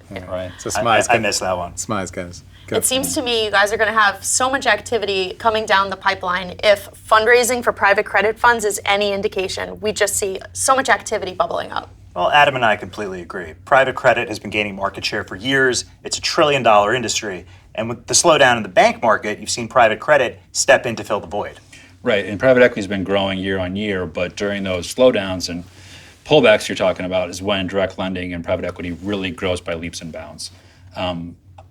Right. So I missed that one. Smize, guys. Go. It seems to me you guys are going to have so much activity coming down the pipeline. If fundraising for private credit funds is any indication, we just see so much activity bubbling up. Well, Adam and I completely agree. Private credit has been gaining market share for years. It's a $1 trillion industry. And with the slowdown in the bank market, you've seen private credit step in to fill the void. Right, and private equity has been growing year on year, but during those slowdowns and pullbacks you're talking about is when direct lending and private equity really grows by leaps and bounds.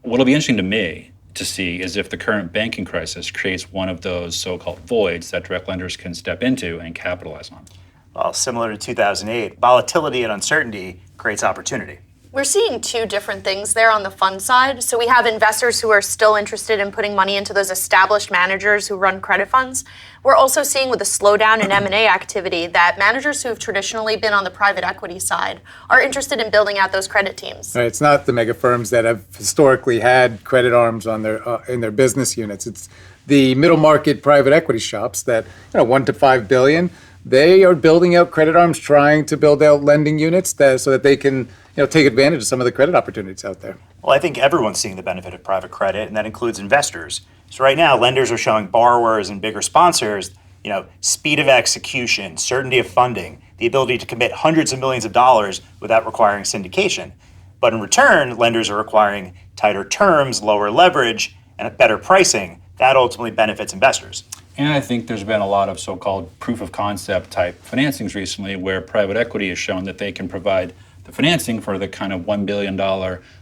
What'll be interesting to me to see is if the current banking crisis creates one of those so-called voids that direct lenders can step into and capitalize on. Well, similar to 2008, volatility and uncertainty creates opportunity. We're seeing two different things there on the fund side. So we have investors who are still interested in putting money into those established managers who run credit funds. We're also seeing with a slowdown in M&A activity that managers who have traditionally been on the private equity side are interested in building out those credit teams. Right, it's not the mega firms that have historically had credit arms on their in their business units. It's the middle market private equity shops that, 1 to 5 billion. They are building out credit arms, trying to build out lending units so that they can take advantage of some of the credit opportunities out there. Well, I think everyone's seeing the benefit of private credit, and that includes investors. So right now, lenders are showing borrowers and bigger sponsors, speed of execution, certainty of funding, the ability to commit hundreds of millions of dollars without requiring syndication. But in return, lenders are requiring tighter terms, lower leverage, and a better pricing. That ultimately benefits investors. And I think there's been a lot of so-called proof of concept type financings recently where private equity has shown that they can provide the financing for the kind of $1 billion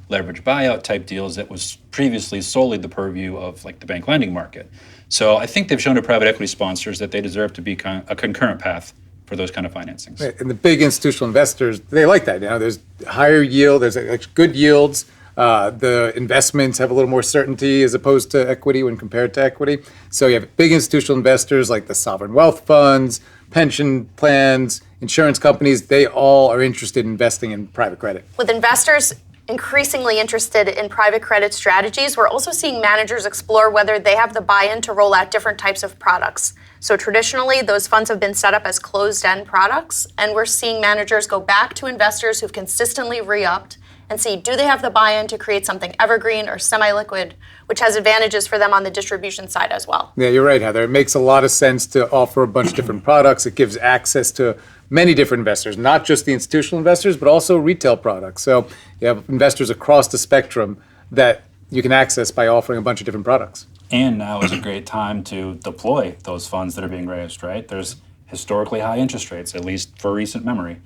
leverage buyout type deals that was previously solely the purview of like the bank lending market. So I think they've shown to private equity sponsors that they deserve to be a concurrent path for those kind of financings. Right. And the big institutional investors, they like that. There's higher yield, there's good yields. The investments have a little more certainty as opposed to equity when compared to equity. So you have big institutional investors like the sovereign wealth funds, pension plans, insurance companies. They all are interested in investing in private credit. With investors increasingly interested in private credit strategies, we're also seeing managers explore whether they have the buy-in to roll out different types of products. So traditionally, those funds have been set up as closed-end products, and we're seeing managers go back to investors who've consistently re-upped and see, do they have the buy-in to create something evergreen or semi-liquid, which has advantages for them on the distribution side as well. Yeah, you're right, Heather. It makes a lot of sense to offer a bunch of different products. It gives access to many different investors, not just the institutional investors, but also retail products. So you have investors across the spectrum that you can access by offering a bunch of different products. And now is a great time to deploy those funds that are being raised, right? There's historically high interest rates, at least for recent memory.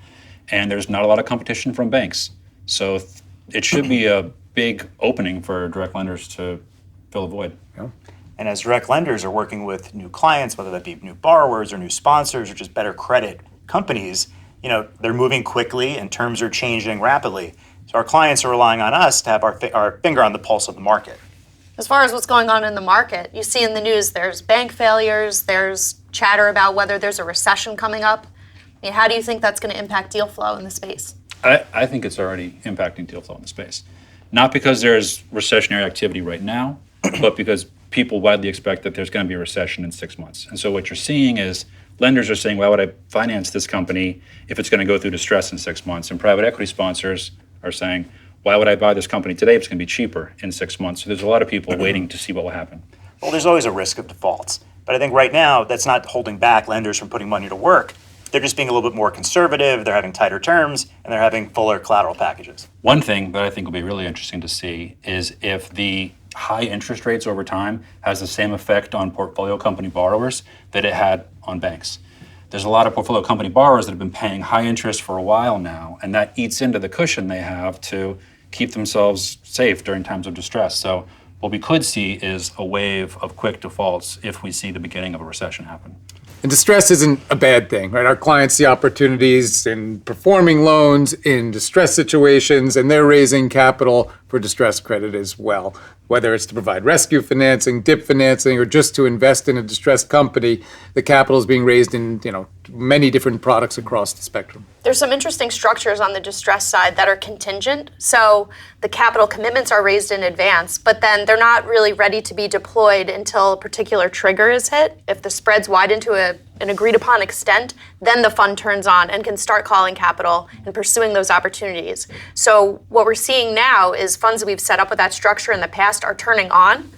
And there's not a lot of competition from banks. So it should be a big opening for direct lenders to fill a void. Yeah. And as direct lenders are working with new clients, whether that be new borrowers or new sponsors or just better credit companies, they're moving quickly and terms are changing rapidly. So our clients are relying on us to have our finger on the pulse of the market. As far as what's going on in the market, you see in the news there's bank failures, there's chatter about whether there's a recession coming up. I mean, how do you think that's going to impact deal flow in the space? I think it's already impacting deal flow in the space. Not because there's recessionary activity right now, but because people widely expect that there's going to be a recession in 6 months. And so what you're seeing is lenders are saying, why would I finance this company if it's going to go through distress in 6 months? And private equity sponsors are saying, why would I buy this company today if it's going to be cheaper in 6 months? So there's a lot of people waiting to see what will happen. Well, there's always a risk of defaults. But I think right now, that's not holding back lenders from putting money to work. They're just being a little bit more conservative, they're having tighter terms, and they're having fuller collateral packages. One thing that I think will be really interesting to see is if the high interest rates over time has the same effect on portfolio company borrowers that it had on banks. There's a lot of portfolio company borrowers that have been paying high interest for a while now, and that eats into the cushion they have to keep themselves safe during times of distress. So what we could see is a wave of quick defaults if we see the beginning of a recession happen. And distress isn't a bad thing, right? Our clients see opportunities in performing loans, in distress situations, and they're raising capital for distressed credit as well. Whether it's to provide rescue financing, DIP financing, or just to invest in a distressed company, the capital is being raised in many different products across the spectrum. There's some interesting structures on the distress side that are contingent. So the capital commitments are raised in advance, but then they're not really ready to be deployed until a particular trigger is hit. If the spreads widen to a an agreed upon extent, then the fund turns on and can start calling capital and pursuing those opportunities. So what we're seeing now is funds that we've set up with that structure in the past are turning on,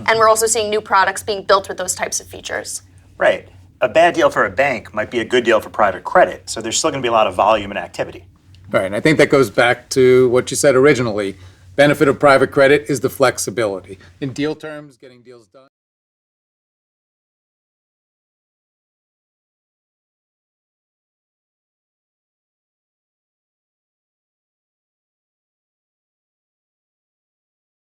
and we're also seeing new products being built with those types of features. Right. A bad deal for a bank might be a good deal for private credit, so there's still going to be a lot of volume and activity. Right, and I think that goes back to what you said originally. Benefit of private credit is the flexibility. In deal terms, getting deals done.